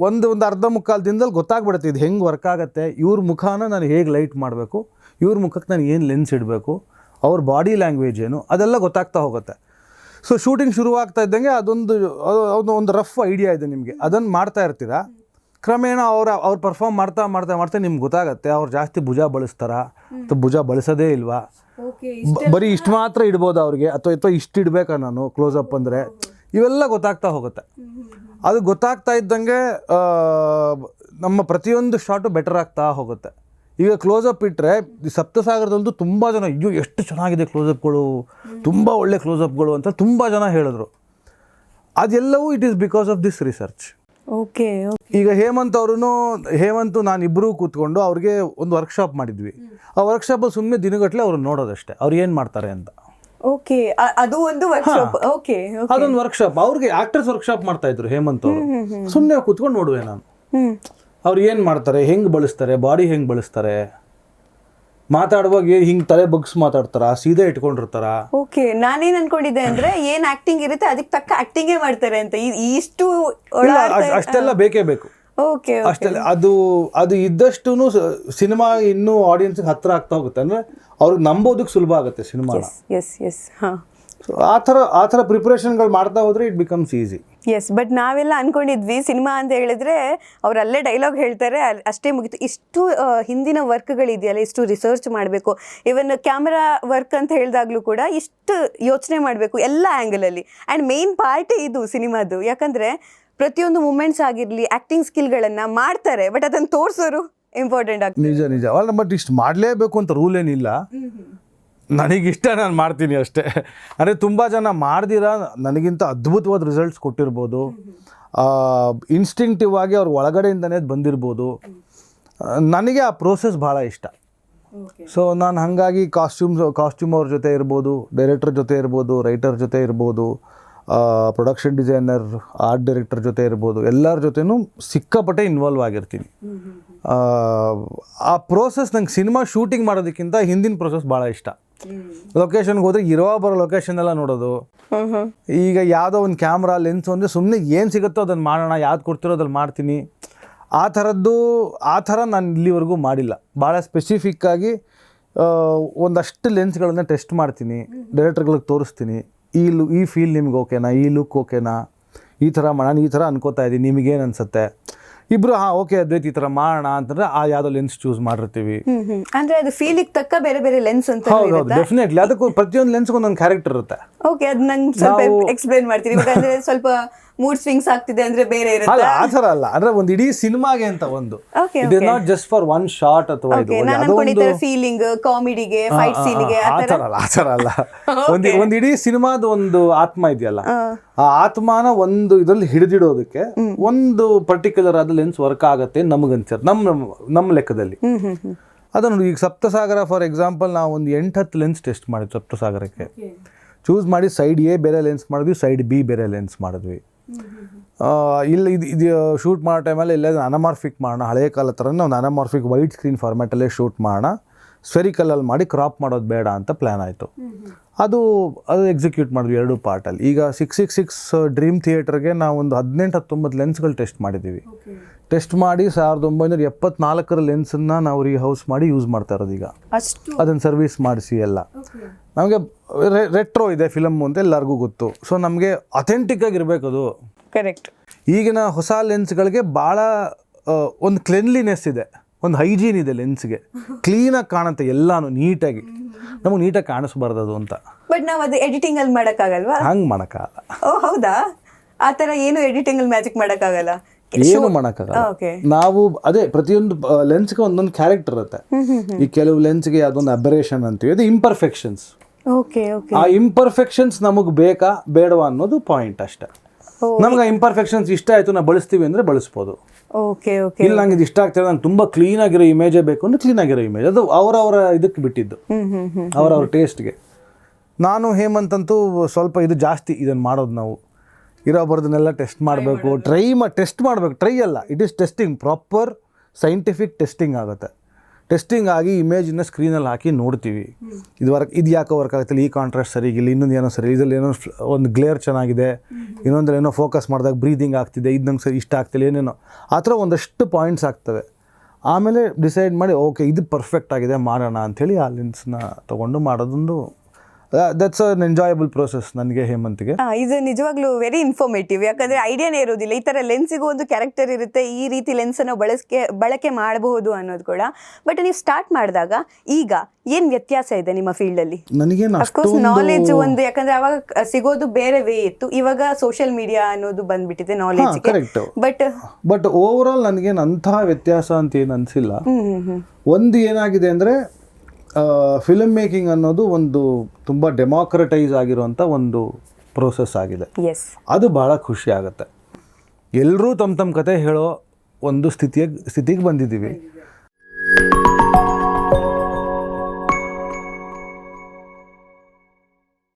ಒಂದು ಅರ್ಧ ಮುಕ್ಕಾಲು ದಿನದಲ್ಲಿ ಗೊತ್ತಾಗ್ಬಿಡುತ್ತೆ ಇದು ಹೆಂಗೆ ವರ್ಕ್ ಆಗುತ್ತೆ. ಇವ್ರ ಮುಖಾನ ನಾನು ಹೇಗೆ ಲೈಟ್ ಮಾಡಬೇಕು, ಇವ್ರ ಮುಖಕ್ಕೆ ನಾನು ಏನು ಲೆನ್ಸ್ ಇಡಬೇಕು, ಅವ್ರ ಬಾಡಿ ಲ್ಯಾಂಗ್ವೇಜ್ ಏನು, ಅದೆಲ್ಲ ಗೊತ್ತಾಗ್ತಾ ಹೋಗುತ್ತೆ. ಸೊ ಶೂಟಿಂಗ್ ಶುರುವಾಗ್ತಾ ಇದ್ದಂಗೆ ಒಂದು ರಫ್ ಐಡಿಯಾ ಇದೆ ನಿಮಗೆ, ಅದನ್ನು ಮಾಡ್ತಾ ಇರ್ತೀರಾ. ಕ್ರಮೇಣ ಅವ್ರು ಪರ್ಫಾರ್ಮ್ ಮಾಡ್ತಾ ನಿಮ್ಗೆ ಗೊತ್ತಾಗುತ್ತೆ ಅವ್ರು ಜಾಸ್ತಿ ಭುಜ ಬಳಸ್ತಾರಾ ಅಥವಾ ಭುಜ ಬಳಸೋದೇ ಇಲ್ವಾ, ಬರೀ ಇಷ್ಟು ಮಾತ್ರ ಇಡ್ಬೋದಾ ಅವ್ರಿಗೆ, ಅಥವಾ ಇಷ್ಟು ಇಡಬೇಕಾ ನಾನು ಕ್ಲೋಸಪ್ ಅಂದರೆ, ಇವೆಲ್ಲ ಗೊತ್ತಾಗ್ತಾ ಹೋಗುತ್ತೆ. ಅದು ಗೊತ್ತಾಗ್ತಾ ಇದ್ದಂಗೆ ನಮ್ಮ ಪ್ರತಿಯೊಂದು ಶಾಟು ಬೆಟರ್ ಆಗ್ತಾ ಹೋಗುತ್ತೆ. ಈಗ ಕ್ಲೋಸಪ್ ಇಟ್ಟರೆ ಸಪ್ತಸಾಗರದಲ್ಲೂ ತುಂಬ ಜನ ಅಯ್ಯೋ ಎಷ್ಟು ಚೆನ್ನಾಗಿದೆ ಕ್ಲೋಸಪ್ಗಳು, ತುಂಬ ಒಳ್ಳೆ ಕ್ಲೋಸಪ್ಗಳು ಅಂತ ತುಂಬ ಜನ ಹೇಳಿದ್ರು. ಅದೆಲ್ಲವೂ it is because of this research.
Okay.
ಈಗ ಹೇಮಂತು ನಾನಿಬ್ಬರೂ ಕೂತ್ಕೊಂಡು ಅವ್ರಿಗೆ ಒಂದು ವರ್ಕ್ಶಾಪ್ ಮಾಡಿದ್ವಿ. ಆ ವರ್ಕ್ಶಾಪಲ್ಲಿ ಸುಮ್ಮನೆ ದಿನಗಟ್ಟಲೆ ಅವ್ರು ನೋಡೋದಷ್ಟೇ, ಅವ್ರು ಏನು ಮಾಡ್ತಾರೆ ಅಂತ.
ಓಕೆ, ಅದು ಒಂದು ವರ್ಕ್ಶಾಪ್. ಓಕೆ,
ಅದೊಂದು ವರ್ಕ್ಶಾಪ್. ಅವ್ರಿಗೆ ಆಕ್ಟರ್ಸ್ ವರ್ಕ್ಶಾಪ್ ಮಾಡ್ತಾ ಇದ್ರು ಹೇಮಂತ್ ಅವರು. ಸುಮ್ಮನೆ ಕೂತ್ಕೊಂಡು ನೋಡುವೆ ನಾನು ಅವ್ರು ಏನು ಮಾಡ್ತಾರೆ, ಹೆಂಗೆ ಬಳಸ್ತಾರೆ, ಬಾಡಿ ಹೆಂಗೆ ಬಳಸ್ತಾರೆ, ಮಾತಾಡುವಾಗ ಹಿಂಗೆ ತಲೆ ಬಗ್ಸ್ ಮಾತಾಡ್ತಾರ, ಸೀದಾ ಇಟ್ಕೊಂಡಿರ್ತಾರ.
ಓಕೆ, ನಾನೇನ್ ಅನ್ಕೊಂಡಿದ್ದೆ ಅಂದ್ರೆ ಏನ್ ಆಕ್ಟಿಂಗ್ ಇರುತ್ತೆ ಅದಕ್ಕೆ ತಕ್ಕ ಆಕ್ಟಿಂಗೇ ಮಾಡ್ತಾರೆ ಅಂತ. ಇಷ್ಟು
ಅಷ್ಟೆಲ್ಲ ಬೇಕೇ ಬೇಕು.
ಓಕೆ,
ಅಷ್ಟೆಲ್ಲ ಅದು ಇದ್ದಷ್ಟು ಸಿನಿಮಾ ಇನ್ನೂ ಆಡಿಯನ್ಸ್ಗೆ ಹತ್ರ ಆಗ್ತಾ ಹೋಗುತ್ತೆ. ಅಂದ್ರೆ ಅವ್ರಿಗೆ ನಂಬೋದಕ್ಕೆ ಸುಲಭ ಆಗುತ್ತೆ ಸಿನಿಮಾನ. ಆ ಥರ ಪ್ರಿಪ್ರೇಷನ್ಗಳು ಮಾಡ್ತಾ ಹೋದ್ರೆ it becomes easy.
Yes, but ನಾವೆಲ್ಲ ಅನ್ಕೊಂಡಿದ್ವಿ ಸಿನಿಮಾ ಅಂತ ಹೇಳಿದ್ರೆ ಅವ್ರು ಅಲ್ಲೇ ಡೈಲಾಗ್ ಹೇಳ್ತಾರೆ, ಅಷ್ಟೇ ಮುಗಿತು. ಇಷ್ಟು ಹಿಂದಿನ ವರ್ಕ್ಗಳಿದೆಯಲ್ಲ, ಇಷ್ಟು ರಿಸರ್ಚ್ ಮಾಡಬೇಕು. ಇವನ್ ಕ್ಯಾಮ್ರಾ ವರ್ಕ್ ಅಂತ ಹೇಳಿದಾಗ್ಲೂ ಕೂಡ ಇಷ್ಟು ಯೋಚನೆ ಮಾಡಬೇಕು ಎಲ್ಲ ಆ್ಯಂಗಲಲ್ಲಿ. ಆ್ಯಂಡ್ ಮೇನ್ ಪಾರ್ಟೇ ಇದು ಸಿನಿಮಾದು. ಯಾಕಂದರೆ ಪ್ರತಿಯೊಂದು ಮೂಮೆಂಟ್ಸ್ ಆಗಿರಲಿ, ಆ್ಯಕ್ಟಿಂಗ್ ಸ್ಕಿಲ್ಗಳನ್ನು ಮಾಡ್ತಾರೆ, ಬಟ್ ಅದನ್ನು ತೋರಿಸೋರು ಇಂಪಾರ್ಟೆಂಟ್ ಆಗ್ತದೆ.
ನಿಜ ಅಲ್ಲ, ಬಟ್ ಇಷ್ಟು ಮಾಡಲೇಬೇಕು ಅಂತ ರೂಲ್ ಏನಿಲ್ಲ. ನನಗಿಷ್ಟ ನಾನು ಮಾಡ್ತೀನಿ ಅಷ್ಟೇ. ಅಂದರೆ ತುಂಬ ಜನ ಮಾಡ್ದಿರ ನನಗಿಂತ ಅದ್ಭುತವಾದ ರಿಸಲ್ಟ್ಸ್ ಕೊಟ್ಟಿರ್ಬೋದು, ಇನ್ಸ್ಟಿಂಕ್ಟಿವ್ ಆಗಿ ಅವ್ರ ಒಳಗಡೆಯಿಂದನೇ ಬಂದಿರ್ಬೋದು. ನನಗೆ ಆ ಪ್ರೋಸೆಸ್ ಭಾಳ ಇಷ್ಟ. ಸೊ ನಾನು ಹಾಗಾಗಿ ಕಾಸ್ಟ್ಯೂಮ್ ಅವ್ರ ಜೊತೆ ಇರ್ಬೋದು, ಡೈರೆಕ್ಟರ್ ಜೊತೆ ಇರ್ಬೋದು, ರೈಟರ್ ಜೊತೆ ಇರ್ಬೋದು, ಪ್ರೊಡಕ್ಷನ್ ಡಿಸೈನರ್, ಆರ್ಟ್ ಡೈರೆಕ್ಟರ್ ಜೊತೆ ಇರ್ಬೋದು, ಎಲ್ಲರ ಜೊತೆನೂ ಸಿಕ್ಕಾಪಟ್ಟೆ ಇನ್ವಾಲ್ವ್ ಆಗಿರ್ತೀನಿ. ಆ ಪ್ರೋಸೆಸ್ ನಂಗೆ ಸಿನಿಮಾ ಶೂಟಿಂಗ್ ಮಾಡೋದಕ್ಕಿಂತ ಹಿಂದಿನ ಪ್ರೋಸೆಸ್ ಭಾಳ ಇಷ್ಟ. ಲೊಕೇಶನ್ಗೆ ಹೋದರೆ ಬರೋ ಲೊಕೇಶನ್ ಎಲ್ಲ ನೋಡೋದು. ಈಗ ಯಾವುದೋ ಒಂದು ಕ್ಯಾಮ್ರಾ ಲೆನ್ಸ್ ಅಂದರೆ ಸುಮ್ಮನೆ ಏನು ಸಿಗುತ್ತೋ ಅದನ್ನು ಮಾಡೋಣ, ಯಾವ್ದು ಕೊಡ್ತಿರೋ ಅದ್ರಲ್ಲಿ ಮಾಡ್ತೀನಿ. ಆ ಥರ ನಾನು ಇಲ್ಲಿವರೆಗೂ ಮಾಡಿಲ್ಲ. ಭಾಳ ಸ್ಪೆಸಿಫಿಕ್ಕಾಗಿ ಒಂದಷ್ಟು ಲೆನ್ಸ್ಗಳನ್ನು ಟೆಸ್ಟ್ ಮಾಡ್ತೀನಿ, ಡೈರೆಕ್ಟರ್ಗಳಿಗೆ ತೋರಿಸ್ತೀನಿ, ಈ ಫೀಲ್ ನಿಮ್ಗೆ ಓಕೆನಾ, ಈ ಲುಕ್ ಓಕೆನಾ, ಈ ಥರ ನಾನು ಈ ಥರ ಅನ್ಕೋತಾ ಇದ್ದೀನಿ, ನಿಮಗೇನು ಅನಿಸುತ್ತೆ. ಇಬ್ರು ಓಕೆ ಅದ್ವೈತ್ ಈ ಥರ ಮಾಡೋಣ ಅಂತಂದ್ರೆ ಯಾವುದೋ ಲೆನ್ಸ್ ಚೂಸ್ ಮಾಡಿರ್ತೀವಿ.
ಅಂದ್ರೆ ಅದು ಫೀಲಿಗೆ ತಕ್ಕ ಬೇರೆ ಬೇರೆ ಲೆನ್ಸ್ ಅಂತ
ಹೌದು, ಡೆಫಿನೆಟ್ಲಿ. ಅದಕ್ಕೂ ಪ್ರತಿಯೊಂದು ಲೆನ್ಸ್ಗೂ ಒಂದೊಂದು ಕ್ಯಾರೆಕ್ಟರ್ ಇರುತ್ತೆ.
ಓಕೆ, ಅದು ನಂಗೆ ಸ್ವಲ್ಪ ಎಕ್ಸ್ಪ್ಲೈನ್ ಮಾಡ್ತೀನಿ. ಅಂದ್ರೆ ಸ್ವಲ್ಪ ಮೂಡ್ ಸ್ವಿಂಗ್ಸ್ ಆಗ್ತಿದೆ ಅಂದ್ರೆ ಬೇರೆ ಇರುತ್ತೆ.
ಅಲ್ಲ, ಆ ಥರ ಅಲ್ಲ. ಅಂದ್ರೆ ಒಂದು ಇಡೀ ಸಿನಿಮಾಗೆ ಅಂತ ಒಂದು, it is not just for one shot ಅಥವಾ ಇದು
ಫೀಲಿಂಗ್, ಕಾಮಿಡಿಗೆ, ಫೈಟ್ ಸೀನ್ಗೆ
ಆ ಥರ ಅಲ್ಲ. ಒಂದು ಇಡೀ ಸಿನಿಮಾದ ಒಂದು ಆತ್ಮ ಇದೆಯಲ್ಲ, ಆ ಆತ್ಮನ ಒಂದು ಇದರಲ್ಲಿ ಹಿಡಿದಿಡೋದಕ್ಕೆ ಒಂದು ಪರ್ಟಿಕ್ಯುಲರ್ ಆದ ಲೆನ್ಸ್ ವರ್ಕ್ ಆಗತ್ತೆ ನಮಗನ್ಸರ್, ನಮ್ಮ ಲೆಕ್ಕದಲ್ಲಿ. ಅದನ್ನು ಈಗ ಸಪ್ತಸಾಗರ ಫಾರ್ ಎಕ್ಸಾಂಪಲ್ ನಾವು ಒಂದು 8-10 ಲೆನ್ಸ್ ಟೆಸ್ಟ್ ಮಾಡಿದ್ವಿ ಸಪ್ತಸಾಗರಕ್ಕೆ. ಚೂಸ್ ಮಾಡಿ ಸೈಡ್ ಎ ಬೇರೆ ಲೆನ್ಸ್ ಮಾಡಿದ್ವಿ, ಸೈಡ್ ಬಿ ಬೇರೆ ಲೆನ್ಸ್ ಮಾಡಿದ್ವಿ. ಇಲ್ಲ ಇದು ಶೂಟ್ ಮಾಡೋ ಟೈಮಲ್ಲಿ ಎಲ್ಲ ಅನಮಾರ್ಫಿಕ್ ಮಾಡೋಣ, ಹಳೆಯ ಕಾಲ ಥರನೇ ಒಂದು ಅನಮಾರ್ಫಿಕ್ ವೈಟ್ ಸ್ಕ್ರೀನ್ ಫಾರ್ಮ್ಯಾಟಲ್ಲೇ ಶೂಟ್ ಮಾಡೋಣ, ಸ್ಫೆರಿಕಲಲ್ಲಿ ಮಾಡಿ ಕ್ರಾಪ್ ಮಾಡೋದು ಬೇಡ ಅಂತ ಪ್ಲ್ಯಾನ್ ಆಯಿತು. ಅದು ಎಕ್ಸಿಕ್ಯೂಟ್ ಮಾಡಿದ್ವಿ 2 ಪಾರ್ಟಲ್ಲಿ. ಈಗ 666 ಡ್ರೀಮ್ ಥಿಯೇಟರ್ಗೆ ನಾವು ಒಂದು 18-19 ಲೆನ್ಸ್ಗಳು ಟೆಸ್ಟ್ ಮಾಡಿದ್ದೀವಿ. ಟೆಸ್ಟ್ ಮಾಡಿ 1974 ಲೆನ್ಸನ್ನು ನಾವು ರೀಹೌಸ್ ಮಾಡಿ ಯೂಸ್ ಮಾಡ್ತಾ ಇರೋದು ಈಗ. ಅದನ್ನು ಸರ್ವಿಸ್ ಮಾಡಿಸಿ ಎಲ್ಲ. ನಮಗೆ ರೆಟ್ರೋ ಇದೆ ಫಿಲಮ್ ಅಂತ ಎಲ್ಲರಿಗೂ ಗೊತ್ತು. ಸೊ ನಮಗೆ ಅಥೆಂಟಿಕ್ ಆಗಿರ್ಬೇಕು ಅದು.
ಕರೆಕ್ಟ್.
ಈಗಿನ ಹೊಸ ಲೆನ್ಸ್ಗಳಿಗೆ ಭಾಳ ಒಂದು ಕ್ಲೆನ್ಲಿನೆಸ್ ಇದೆ, ಒಂದು ಹೈಜೀನ್ ಇದೆ ಲೆನ್ಸ್ಗೆ. ಕ್ಲೀನಾಗಿ ಕಾಣುತ್ತೆ, ಎಲ್ಲಾನು ನೀಟಾಗಿ. ನಮಗೆ ನೀಟಾಗಿ ಕಾಣಿಸ್ಬಾರ್ದು ಅದು ಅಂತ.
ಬಟ್ ನಾವು ಅದು ಎಡಿಟಿಂಗ್ ಅಲ್ಲಿ ಮಾಡೋಕ್ಕಾಗಲ್ವಾ?
ಹಂಗೆ ಮಾಡೋಕ್ಕಾಗಲ್ಲ.
ಓ ಹೌದಾ? ಆ ಥರ ಏನು ಎಡಿಟಿಂಗ್ ಅಲ್ಲಿ ಮ್ಯಾಜಿಕ್ ಮಾಡೋಕ್ಕಾಗಲ್ಲ,
ಏನು ಮಾಡೋಕ್ಕಾಗಲ್ಲ. ನಾವು ಅದೇ ಪ್ರತಿಯೊಂದು ಲೆನ್ಸ್ಗೆ ಒಂದೊಂದು ಕ್ಯಾರೆಕ್ಟರ್ ಇರುತ್ತೆ. ಈ ಕೆಲವು ಲೆನ್ಸ್ಗೆ ಅದೊಂದು ಅಬರೇಷನ್ ಅಂತೀವಿ, ಅದು ಇಂಪರ್ಫೆಕ್ಷನ್ಸ್. ಆ ಇಂಪರ್ಫೆಕ್ಷನ್ಸ್ ನಮಗೆ ಬೇಕಾ ಬೇಡವಾ ಅನ್ನೋದು ಪಾಯಿಂಟ್ ಅಷ್ಟೇ. ನಮ್ಗೆ ಆ ಇಂಪರ್ಫೆಕ್ಷನ್ಸ್ ಇಷ್ಟ ಆಯ್ತು, ನಾವು ಬಳಸ್ತೀವಿ ಅಂದ್ರೆ ಬಳಸ್ಬೋದು. ಇಲ್ಲ ನಂಗೆ ಇದು ಇಷ್ಟ ಆಗ್ತದೆ, ನಂಗೆ ತುಂಬ ಕ್ಲೀನ್ ಆಗಿರೋ ಇಮೇಜೇ ಬೇಕು ಅಂದ್ರೆ ಕ್ಲೀನ್ ಆಗಿರೋ ಇಮೇಜ್. ಅದು ಅವರವರ ಇದಕ್ಕೆ ಬಿಟ್ಟಿದ್ದು, ಅವರವ್ರ ಟೇಸ್ಟ್ಗೆ. ನಾನು ಹೇಮಂತ್ ಅಂತೂ ಸ್ವಲ್ಪ ಇದು ಜಾಸ್ತಿ ಇದನ್ನು ಮಾಡೋದು. ನಾವು ಇರೋ ಬರ್ದನ್ನೆಲ್ಲ ಟೆಸ್ಟ್ ಮಾಡಬೇಕು, ಟೆಸ್ಟ್ ಮಾಡಬೇಕು. ಟ್ರೈ ಅಲ್ಲ, it is testing, proper scientific testing ಆಗುತ್ತೆ. ಟೆಸ್ಟಿಂಗ್ ಆಗಿ ಇಮೇಜನ್ನ ಸ್ಕ್ರೀನಲ್ಲಿ ಹಾಕಿ ನೋಡ್ತೀವಿ. ಇದು ಯಾಕೆ ವರ್ಕ್ ಆಗುತ್ತಿಲ್ಲ, ಈ ಕಾಂಟ್ರಾಸ್ಟ್ ಸರಿಗಿಲ್ಲ, ಇನ್ನೊಂದು ಏನೋ ಸರಿ, ಇದರಲ್ಲಿ ಏನೋ ಒಂದು ಗ್ಲೇರ್ ಚೆನ್ನಾಗಿದೆ, ಇನ್ನೊಂದ್ರಲ್ಲಿ ಏನೋ ಫೋಕಸ್ ಮಾಡಿದಾಗ ಬ್ರೀದಿಂಗ್ ಆಗ್ತಿದೆ, ಇದು ನಂಗೆ ಸರಿ ಇಷ್ಟ ಆಗ್ತಿಲ್ಲ, ಏನೇನೋ ಆ ಥರ ಒಂದಷ್ಟು ಪಾಯಿಂಟ್ಸ್ ಆಗ್ತವೆ. ಆಮೇಲೆ ಡಿಸೈಡ್ ಮಾಡಿ ಓಕೆ ಇದು ಪರ್ಫೆಕ್ಟ್ ಆಗಿದೆ ಮಾಡೋಣ ಅಂಥೇಳಿ ಆ ಲೆನ್ಸ್ನ ತೊಗೊಂಡು ಮಾಡೋದೊಂದು ದಟ್ಸ್ ಅನ್ ಎಂಜಾಯಬಲ್ ಪ್ರೋಸೆಸ್ ನನಗೆ, ಹೇಮಂತ್ಗೆ.
ಇದು ನಿಜವಾಗ್ಲೂ ವೆರಿ ಇನ್ಫಾರ್ಮೇಟಿವ್. ಯಾಕಂದ್ರೆ ಐಡಿಯಾನೇ ಇರೋದಿಲ್ಲ, ಈ ಥರ ಲೆನ್ಸಿಗೂ ಒಂದು ಕ್ಯಾರೆಕ್ಟರ್ ಇರುತ್ತೆ, ಈ ರೀತಿ ಲೆನ್ಸನ್ನು ಬಳಕೆ ಮಾಡಬಹುದು ಅನ್ನೋದು ಕೂಡ. ಬಟ್ ನೀವು ಸ್ಟಾರ್ಟ್ ಮಾಡಿದಾಗ ಈಗ ಏನು ವ್ಯತ್ಯಾಸ ಇದೆ ನಿಮ್ಮ ಫೀಲ್ಡಲ್ಲಿ?
ನನಗೇನು
ಅಫ್ಕೋರ್ಸ್ ನಾಲೆಜ್ ಒಂದು, ಯಾಕಂದ್ರೆ ಅವಾಗ ಸಿಗೋದು ಬೇರೆ ವೇ ಇತ್ತು, ಇವಾಗ ಸೋಷಿಯಲ್ ಮೀಡಿಯಾ ಅನ್ನೋದು ಬಂದ್ಬಿಟ್ಟಿದೆ knowledge.
Correct. But over all ನನಗೇನು ಅಂಥ ವ್ಯತ್ಯಾಸ ಅಂತ ಏನು ಅನಿಸಿಲ್ಲ. ಒಂದು ಏನಾಗಿದೆ ಅಂದರೆ ಫಿಲ್ಮ್ ಮೇಕಿಂಗ್ ಅನ್ನೋದು ಒಂದು ತುಂಬ ಡೆಮಾಕ್ರಟೈಸ್ ಆಗಿರುವಂಥ ಒಂದು ಪ್ರೋಸೆಸ್ ಆಗಿದೆ. ಅದು ಭಾಳ ಖುಷಿ ಆಗುತ್ತೆ. ಎಲ್ಲರೂ ತಮ್ಮ ಕತೆ ಹೇಳೋ ಒಂದು ಸ್ಥಿತಿಗೆ ಬಂದಿದ್ದೀವಿ.